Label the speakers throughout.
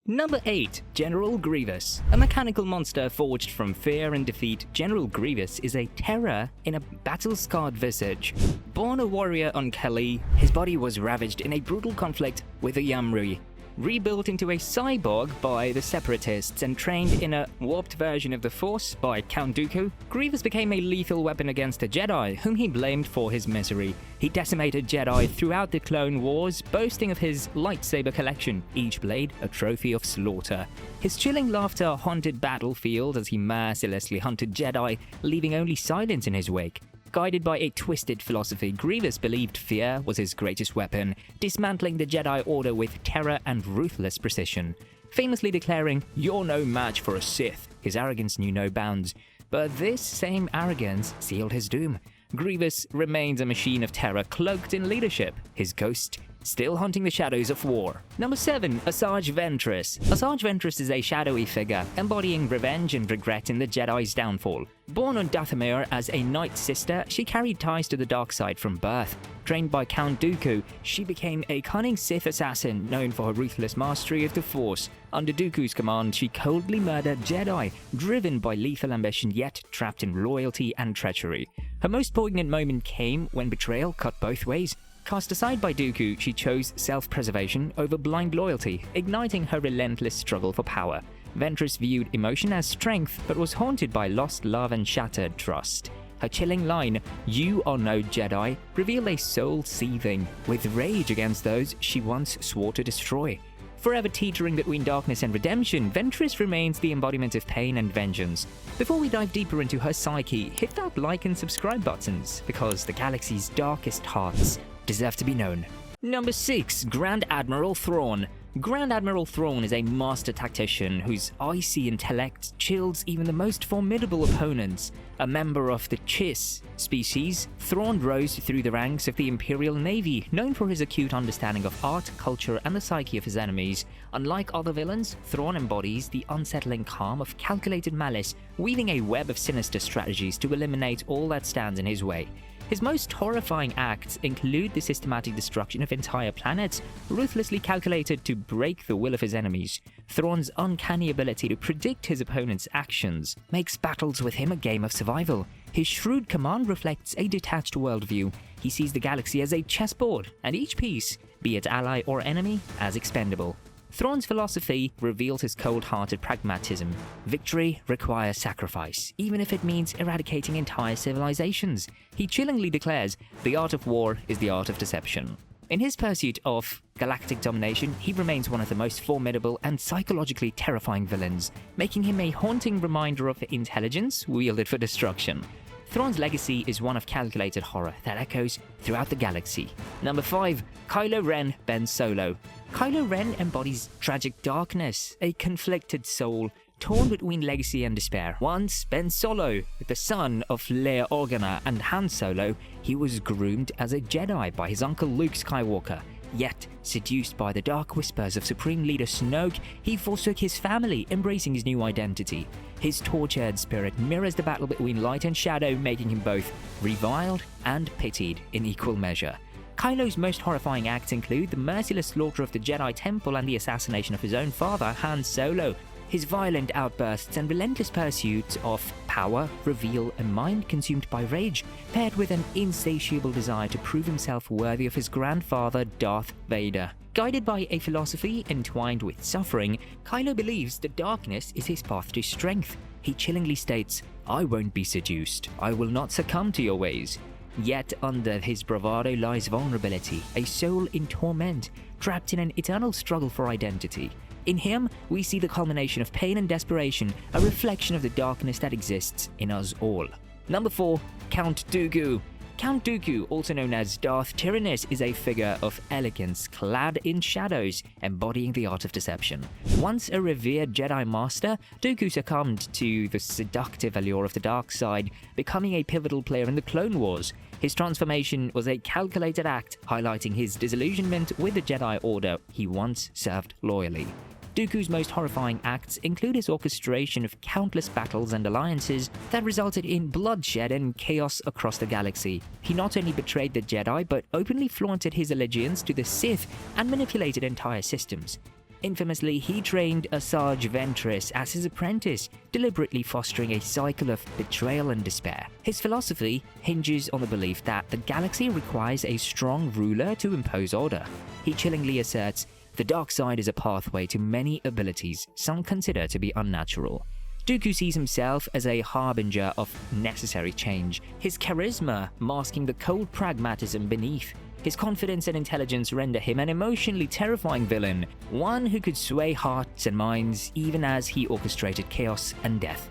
Speaker 1: Number 8. General Grievous. A mechanical monster forged from fear and defeat, General Grievous is a terror in a battle-scarred visage. Born a warrior on Kelly, his body was ravaged in a brutal conflict with the Yamri. Rebuilt into a cyborg by the Separatists and trained in a warped version of the Force by Count Dooku, Grievous became a lethal weapon against the Jedi, whom he blamed for his misery. He decimated Jedi throughout the Clone Wars, boasting of his lightsaber collection, each blade a trophy of slaughter. His chilling laughter haunted battlefield as he mercilessly hunted Jedi, leaving only silence in his wake. Guided by a twisted philosophy, Grievous believed fear was his greatest weapon, dismantling the Jedi Order with terror and ruthless precision. Famously declaring, "You're no match for a Sith," his arrogance knew no bounds. But this same arrogance sealed his doom. Grievous remains a machine of terror cloaked in leadership, his ghost still haunting the shadows of war. Number 7. Asajj Ventress. Asajj Ventress is a shadowy figure, embodying revenge and regret in the Jedi's downfall. Born on Dathomir as a Night Sister, she carried ties to the dark side from birth. Trained by Count Dooku, she became a cunning Sith assassin known for her ruthless mastery of the Force. Under Dooku's command, she coldly murdered Jedi, driven by lethal ambition yet trapped in loyalty and treachery. Her most poignant moment came when betrayal cut both ways. Cast aside by Dooku, she chose self-preservation over blind loyalty, igniting her relentless struggle for power. Ventress viewed emotion as strength, but was haunted by lost love and shattered trust. Her chilling line, "You are no Jedi," revealed a soul seething with rage against those she once swore to destroy. Forever teetering between darkness and redemption, Ventress remains the embodiment of pain and vengeance. Before we dive deeper into her psyche, hit that like and subscribe buttons, because the galaxy's darkest hearts deserve to be known. Number 6. Grand Admiral Thrawn. Grand Admiral Thrawn is a master tactician whose icy intellect chills even the most formidable opponents. A member of the Chiss species, Thrawn rose through the ranks of the Imperial Navy, known for his acute understanding of art, culture, and the psyche of his enemies. Unlike other villains, Thrawn embodies the unsettling calm of calculated malice, weaving a web of sinister strategies to eliminate all that stands in his way. His most horrifying acts include the systematic destruction of entire planets, ruthlessly calculated to break the will of his enemies. Thrawn's uncanny ability to predict his opponent's actions makes battles with him a game of survival. His shrewd command reflects a detached worldview. He sees the galaxy as a chessboard, and each piece, be it ally or enemy, as expendable. Thrawn's philosophy reveals his cold-hearted pragmatism. Victory requires sacrifice, even if it means eradicating entire civilizations. He chillingly declares, "The art of war is the art of deception." In his pursuit of galactic domination, he remains one of the most formidable and psychologically terrifying villains, making him a haunting reminder of intelligence wielded for destruction. Thrawn's legacy is one of calculated horror that echoes throughout the galaxy. Number 5. Kylo Ren Ben Solo. Kylo Ren embodies tragic darkness, a conflicted soul torn between legacy and despair. Once Ben Solo, the son of Leia Organa and Han Solo, he was groomed as a Jedi by his uncle Luke Skywalker. Yet, seduced by the dark whispers of Supreme Leader Snoke, he forsook his family, embracing his new identity. His tortured spirit mirrors the battle between light and shadow, making him both reviled and pitied in equal measure. Kylo's most horrifying acts include the merciless slaughter of the Jedi Temple and the assassination of his own father, Han Solo. His violent outbursts and relentless pursuit of power reveal a mind consumed by rage, paired with an insatiable desire to prove himself worthy of his grandfather, Darth Vader. Guided by a philosophy entwined with suffering, Kylo believes that darkness is his path to strength. He chillingly states, "I won't be seduced. I will not succumb to your ways." Yet under his bravado lies vulnerability, a soul in torment, trapped in an eternal struggle for identity. In him, we see the culmination of pain and desperation, a reflection of the darkness that exists in us all. Number 4. Count Dooku. Count Dooku, also known as Darth Tyrannus, is a figure of elegance clad in shadows, embodying the art of deception. Once a revered Jedi Master, Dooku succumbed to the seductive allure of the dark side, becoming a pivotal player in the Clone Wars. His transformation was a calculated act, highlighting his disillusionment with the Jedi Order he once served loyally. Dooku's most horrifying acts include his orchestration of countless battles and alliances that resulted in bloodshed and chaos across the galaxy. He not only betrayed the Jedi, but openly flaunted his allegiance to the Sith and manipulated entire systems. Infamously, he trained Asajj Ventress as his apprentice, deliberately fostering a cycle of betrayal and despair. His philosophy hinges on the belief that the galaxy requires a strong ruler to impose order. He chillingly asserts, "The dark side is a pathway to many abilities some consider to be unnatural." Dooku sees himself as a harbinger of necessary change, his charisma masking the cold pragmatism beneath. His confidence and intelligence render him an emotionally terrifying villain, one who could sway hearts and minds even as he orchestrated chaos and death.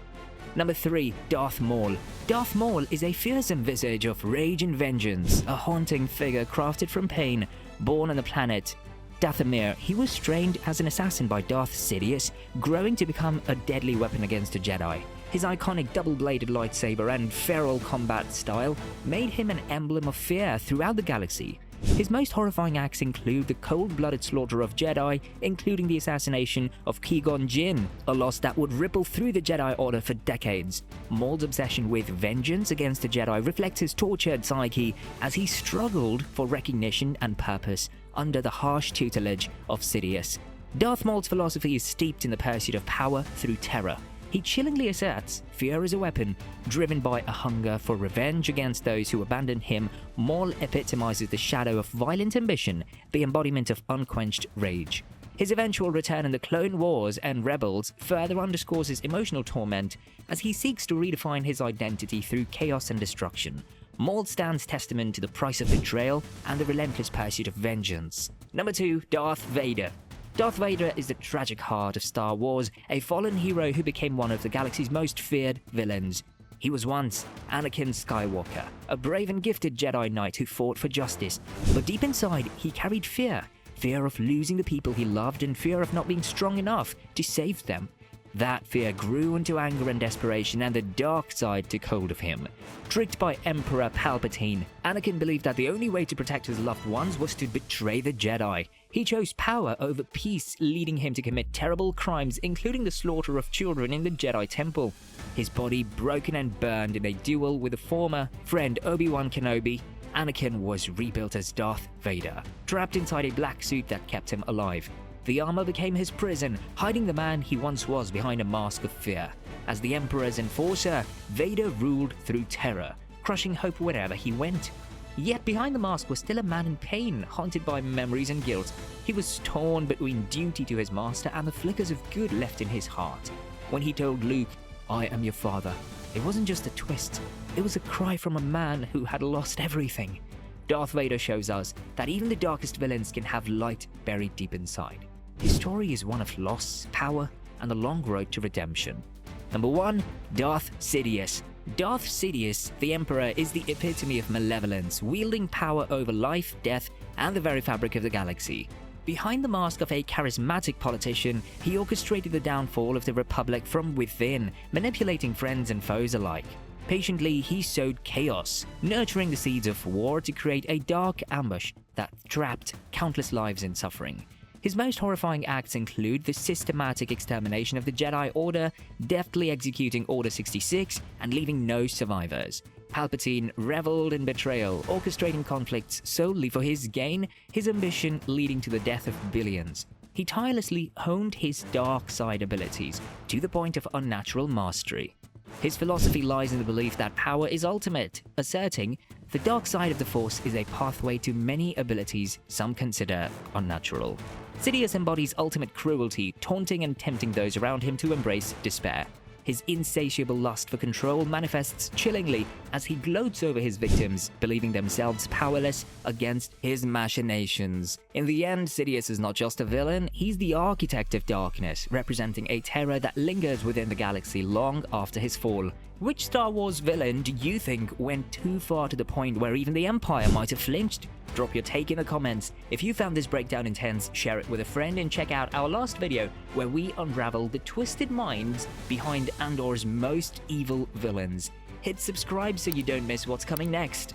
Speaker 1: Number 3. Darth Maul. Darth Maul is a fearsome visage of rage and vengeance, a haunting figure crafted from pain. Born on the planet Dathomir, he was trained as an assassin by Darth Sidious, growing to become a deadly weapon against a Jedi. His iconic double-bladed lightsaber and feral combat style made him an emblem of fear throughout the galaxy. His most horrifying acts include the cold-blooded slaughter of Jedi, including the assassination of Qui-Gon Jinn, a loss that would ripple through the Jedi Order for decades. Maul's obsession with vengeance against the Jedi reflects his tortured psyche as he struggled for recognition and purpose under the harsh tutelage of Sidious. Darth Maul's philosophy is steeped in the pursuit of power through terror. He chillingly asserts, fear is a weapon. Driven by a hunger for revenge against those who abandoned him, Maul epitomizes the shadow of violent ambition, the embodiment of unquenched rage. His eventual return in the Clone Wars and Rebels further underscores his emotional torment as he seeks to redefine his identity through chaos and destruction. Maul stands testament to the price of betrayal and the relentless pursuit of vengeance. Number 2. Darth Vader. Darth Vader is the tragic heart of Star Wars, a fallen hero who became one of the galaxy's most feared villains. He was once Anakin Skywalker, a brave and gifted Jedi Knight who fought for justice, but deep inside he carried fear of losing the people he loved and fear of not being strong enough to save them. That fear grew into anger and desperation, and the dark side took hold of him. Tricked by Emperor Palpatine, Anakin believed that the only way to protect his loved ones was to betray the Jedi. He chose power over peace, leading him to commit terrible crimes, including the slaughter of children in the Jedi Temple. His body broken and burned in a duel with a former friend Obi-Wan Kenobi, Anakin was rebuilt as Darth Vader, trapped inside a black suit that kept him alive. The armor became his prison, hiding the man he once was behind a mask of fear. As the Emperor's enforcer, Vader ruled through terror, crushing hope wherever he went. Yet behind the mask was still a man in pain, haunted by memories and guilt. He was torn between duty to his master and the flickers of good left in his heart. When he told Luke, "I am your father," it wasn't just a twist, it was a cry from a man who had lost everything. Darth Vader shows us that even the darkest villains can have light buried deep inside. His story is one of loss, power, and the long road to redemption. Number 1. Darth Sidious. Darth Sidious, the Emperor, is the epitome of malevolence, wielding power over life, death, and the very fabric of the galaxy. Behind the mask of a charismatic politician, he orchestrated the downfall of the Republic from within, manipulating friends and foes alike. Patiently, he sowed chaos, nurturing the seeds of war to create a dark ambush that trapped countless lives in suffering. His most horrifying acts include the systematic extermination of the Jedi Order, deftly executing Order 66, and leaving no survivors. Palpatine reveled in betrayal, orchestrating conflicts solely for his gain, his ambition leading to the death of billions. He tirelessly honed his dark side abilities to the point of unnatural mastery. His philosophy lies in the belief that power is ultimate, asserting the dark side of the Force is a pathway to many abilities some consider unnatural. Sidious embodies ultimate cruelty, taunting and tempting those around him to embrace despair. His insatiable lust for control manifests chillingly as he gloats over his victims, believing themselves powerless against his machinations. In the end, Sidious is not just a villain, he's the architect of darkness, representing a terror that lingers within the galaxy long after his fall. Which Star Wars villain do you think went too far to the point where even the Empire might have flinched? Drop your take in the comments. If you found this breakdown intense, share it with a friend and check out our last video where we unravel the twisted minds behind Andor's most evil villains. Hit subscribe so you don't miss what's coming next.